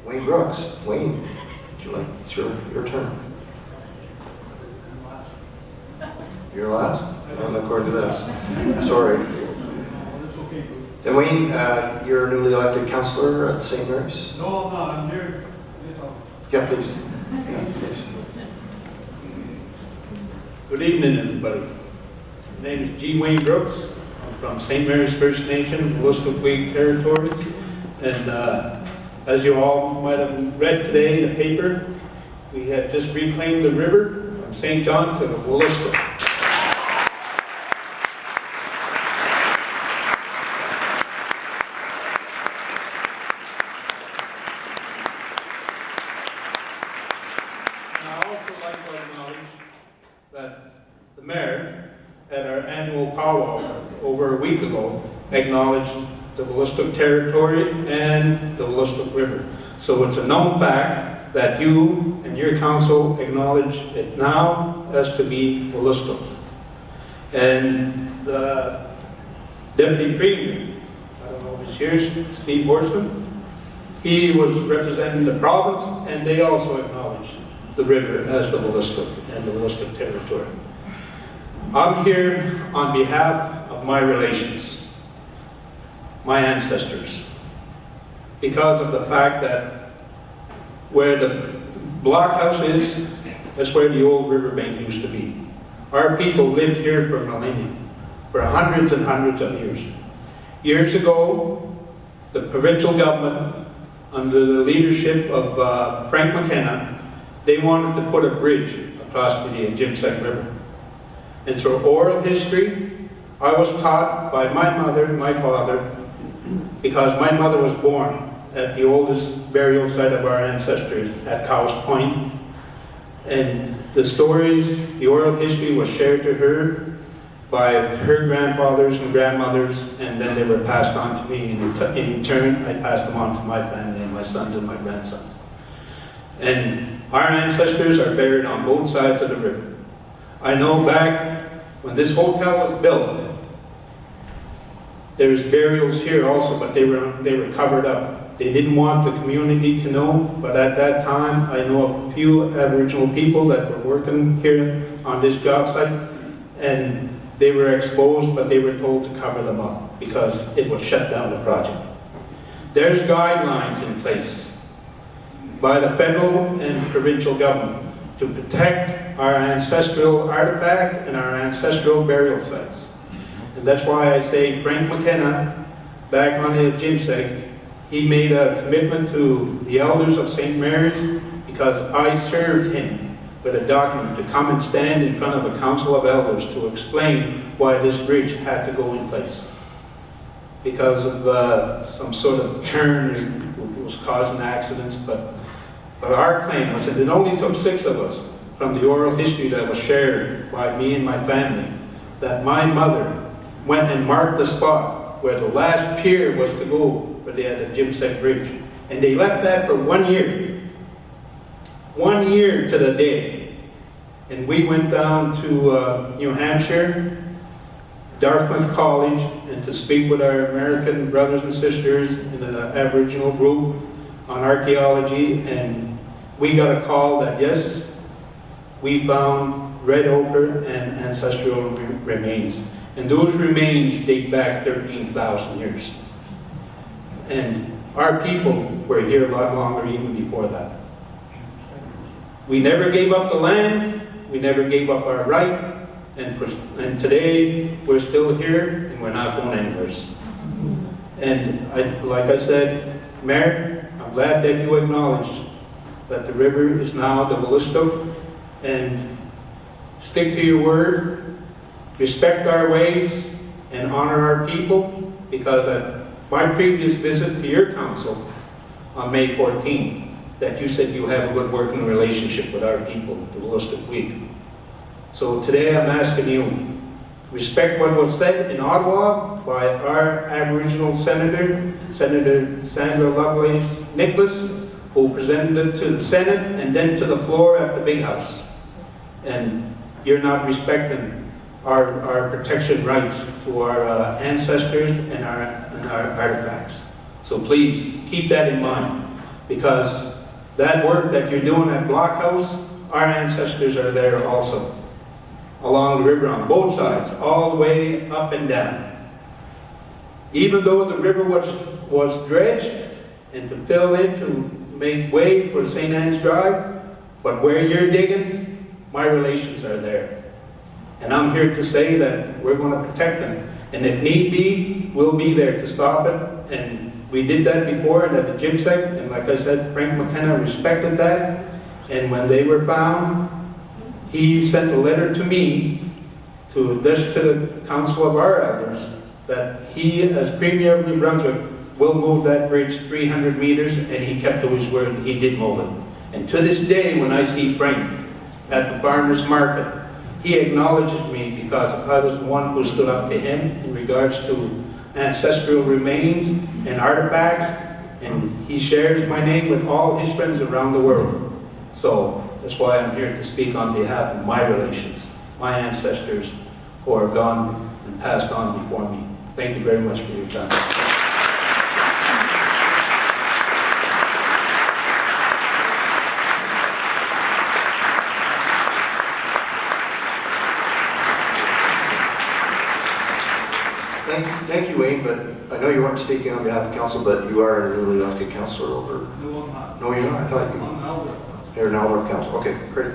Wayne Brooks. Wayne, would you like, it's your turn. You're last? Well, according to this. Sorry. And Wayne, you're a newly elected councillor at St. Mary's? No, I'm not. I'm here. Yeah, please. Yeah, please. Good evening, everybody. My name is G. Wayne Brooks. I'm from St. Mary's First Nation, Brunswick territory. And as you all might have read today in the paper, we have just reclaimed the river from St. John to the Williston. And I also like to acknowledge that the mayor, at our annual powwow over a week ago, acknowledged the Williston territory and the Williston River. So it's a known fact that you and your council acknowledge it now as to be Williston. And the Deputy Premier, I don't know if he's here, Steve Horstman, he was representing the province, and they also acknowledged the river as the Williston and the Williston territory. I'm here on behalf of my relations, my ancestors, because of the fact that where the blockhouse is, that's where the old riverbank used to be. Our people lived here for millennia, for hundreds and hundreds of years. Years ago, the provincial government, under the leadership of Frank McKenna, they wanted to put a bridge across the Jimsek River. And through oral history, I was taught by my mother and my father, because my mother was born at the oldest burial site of our ancestors at Cow's Point. And the stories, the oral history was shared to her by her grandfathers and grandmothers, and then they were passed on to me. And in turn, I passed them on to my family and my sons and my grandsons. And our ancestors are buried on both sides of the river. I know back when this hotel was built, there's burials here also, but they were covered up. They didn't want the community to know, but at that time, I know a few Aboriginal people that were working here on this job site, and they were exposed, but they were told to cover them up because it would shut down the project. There's guidelines in place by the federal and provincial government to protect our ancestral artifacts and our ancestral burial sites. And that's why I say Frank McKenna, back on the Jimsek, he made a commitment to the elders of St. Mary's, because I served him with a document to come and stand in front of a council of elders to explain why this bridge had to go in place. Because of some sort of turn that was causing accidents, but our claim was that it only took 6 of us, from the oral history that was shared by me and my family, that my mother went and marked the spot where the last pier was to go for the Jimsek Bridge. And they left that for 1 year. 1 year to the day. And we went down to New Hampshire, Dartmouth College, and to speak with our American brothers and sisters in the Aboriginal group on archaeology, and we got a call that yes, we found red ochre and ancestral remains. And those remains date back 13,000 years. And our people were here a lot longer even before that. We never gave up the land, we never gave up our right, and today we're still here and we're not going anywhere. And like I said, Mayor, I'm glad that you acknowledged that the river is now the Williston, and stick to your word, respect our ways, and honor our people, because at my previous visit to your council on May 14th, that you said you have a good working relationship with our people, the Williston Week. So today I'm asking you, respect what was said in Ottawa by our Aboriginal Senator, Senator Sandra Lovelace Nicholas, who presented it to the Senate and then to the floor at the Big House. And you're not respecting our protection rights to our ancestors and our artifacts. So please, keep that in mind. because that work that you're doing at Blockhouse, our ancestors are there also, along the river on both sides, all the way up and down. Even though the river was dredged and to fill in to make way for St. Anne's Drive, but where you're digging, my relations are there. And I'm here to say that we're going to protect them. And if need be, we'll be there to stop it. And we did that before at the GIPSEC, and like I said, Frank McKenna respected that. And when they were found, he sent a letter to me, to the council of our elders, that he, as Premier of New Brunswick, will move that bridge 300 meters, and he kept to his word, and he did move it. And to this day, when I see Frank at the farmer's market, he acknowledges me because I was the one who stood up to him in regards to ancestral remains and artifacts, and he shares my name with all his friends around the world. So that's why I'm here to speak on behalf of my relations, my ancestors who are gone and passed on before me. Thank you very much for your time. Thank you, Wayne, but I know you weren't speaking on behalf of council, but you are a newly elected councillor over... No, I'm not. No, you're not? I thought you... I'm an elder. You're an elder of council. Okay, great.